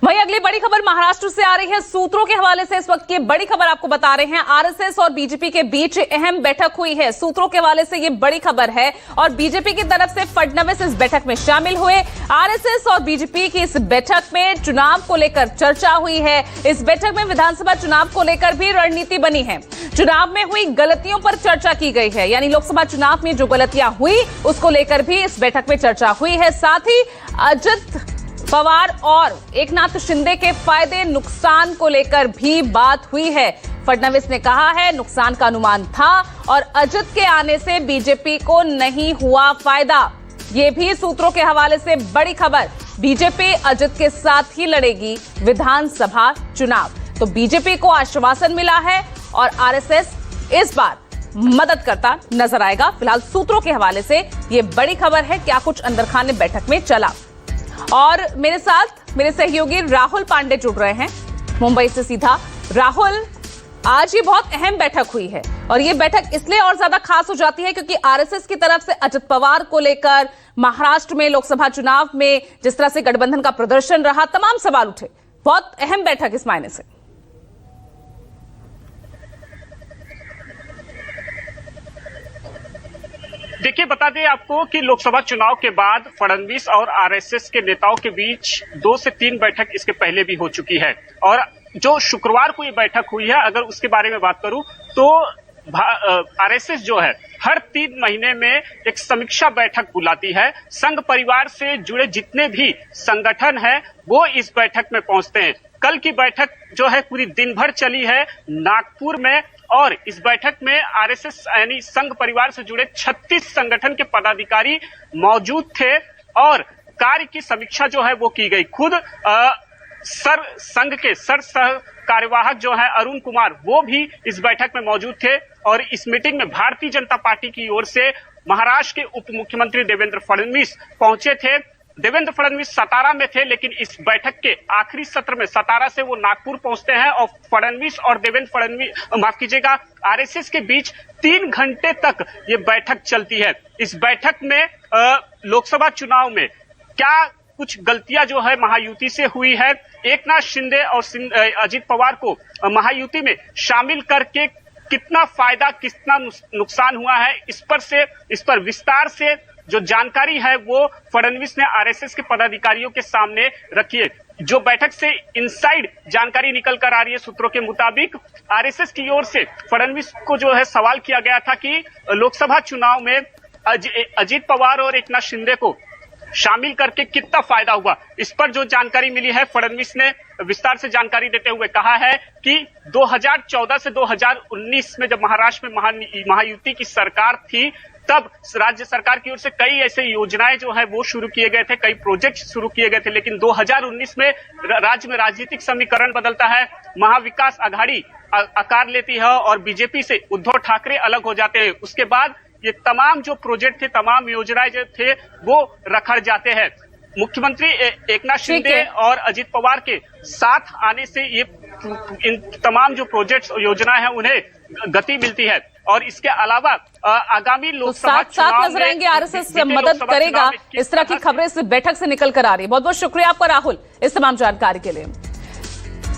वहीं अगली बड़ी खबर महाराष्ट्र से आ रही है। सूत्रों के हवाले से इस वक्त की बड़ी खबर आपको बता रहे हैं। आरएसएस और बीजेपी के बीच अहम बैठक हुई है। सूत्रों के हवाले से ये बड़ी खबर है और बीजेपी की तरफ से फडणवीस इस बैठक में शामिल हुए। आरएसएस और बीजेपी की इस बैठक में चुनाव को लेकर चर्चा हुई है। इस बैठक में विधानसभा चुनाव को लेकर भी रणनीति बनी है। चुनाव में हुई गलतियों पर चर्चा की गई है, यानी लोकसभा चुनाव में जो गलतियां हुई उसको लेकर भी इस बैठक में चर्चा हुई है। साथ ही अजित पवार और एकनाथ शिंदे के फायदे नुकसान को लेकर भी बात हुई है। फडणवीस ने कहा है नुकसान का अनुमान था और अजित के आने से बीजेपी को नहीं हुआ फायदा। ये भी सूत्रों के हवाले से बड़ी खबर। बीजेपी अजित के साथ ही लड़ेगी विधानसभा चुनाव। तो बीजेपी को आश्वासन मिला है और आरएसएस इस बार मदद करता नजर आएगा। फिलहाल सूत्रों के हवाले से ये बड़ी खबर है। क्या कुछ अंदरखाने बैठक में चला। और मेरे साथ मेरे सहयोगी राहुल पांडे जुड़ रहे हैं मुंबई से सीधा। राहुल, आज ये बहुत अहम बैठक हुई है और ये बैठक इसलिए और ज्यादा खास हो जाती है क्योंकि आरएसएस की तरफ से अजित पवार को लेकर महाराष्ट्र में लोकसभा चुनाव में जिस तरह से गठबंधन का प्रदर्शन रहा, तमाम सवाल उठे। बहुत अहम बैठक इस मायने से। देखिए, बता दें आपको कि लोकसभा चुनाव के बाद फडणवीस और आरएसएस के नेताओं के बीच 2 से 3 बैठक इसके पहले भी हो चुकी है। और जो शुक्रवार को ये बैठक हुई है, अगर उसके बारे में बात करूं तो आरएसएस जो है हर 3 महीने में एक समीक्षा बैठक बुलाती है। संघ परिवार से जुड़े जितने भी संगठन हैं वो इस बैठक में पहुंचते हैं। कल की बैठक जो है पूरी दिन भर चली है नागपुर में और इस बैठक में आरएसएस यानी संघ परिवार से जुड़े 36 संगठन के पदाधिकारी मौजूद थे और कार्य की समीक्षा जो है वो की गई। खुद संघ के सह कार्यवाहक जो है अरुण कुमार, वो भी इस बैठक में मौजूद थे और इस मीटिंग में भारतीय जनता पार्टी की ओर से महाराष्ट्र के उप मुख्यमंत्री देवेंद्र फडणवीस पहुंचे थे। देवेंद्र फडणवीस सतारा में थे, लेकिन इस बैठक के आखिरी सत्र में सतारा से वो नागपुर पहुंचते हैं और फडणवीस और देवेंद्र फडणवीस माफ कीजिएगा आरएसएस के बीच 3 घंटे तक ये बैठक चलती है। इस बैठक में लोकसभा चुनाव में क्या कुछ गलतियां जो है महायुति से हुई है, एकनाथ शिंदे और अजित पवार को महायुति में शामिल करके कितना फायदा कितना नुकसान हुआ है, इस पर विस्तार से जो जानकारी है वो फडणवीस ने आरएसएस के पदाधिकारियों के सामने रखी है। जो बैठक से इनसाइड जानकारी निकल कर आ रही है सूत्रों के मुताबिक, आरएसएस की ओर से फडणवीस को जो है सवाल किया गया था कि लोकसभा चुनाव में अजित पवार और एकनाथ शिंदे को शामिल करके कितना फायदा हुआ। इस पर जो जानकारी मिली है, फडणवीस ने विस्तार से जानकारी देते हुए कहा है कि 2014 से 2019 में जब महाराष्ट्र में महायुति की सरकार थी, तब राज्य सरकार की ओर से कई ऐसे योजनाएं जो है वो शुरू किए गए थे, कई प्रोजेक्ट शुरू किए गए थे। लेकिन 2019 में राज्य में राजनीतिक समीकरण बदलता है, महाविकास आघाड़ी आकार लेती है और बीजेपी से उद्धव ठाकरे अलग हो जाते हैं। उसके बाद ये तमाम जो प्रोजेक्ट थे, तमाम योजनाएं जो थे वो रखड़ जाते हैं। मुख्यमंत्री एकनाथ शिंदे और अजित पवार के साथ आने से ये इन तमाम जो प्रोजेक्ट्स और योजनाएं हैं उन्हें गति मिलती है। और इसके अलावा आगामी लोकसभा साथ नजर आएंगे आरएसएस मदद करेगा। इस तरह की खबरें इस बैठक से निकल कर आ रही है। बहुत बहुत शुक्रिया आपका राहुल इस तमाम जानकारी के लिए।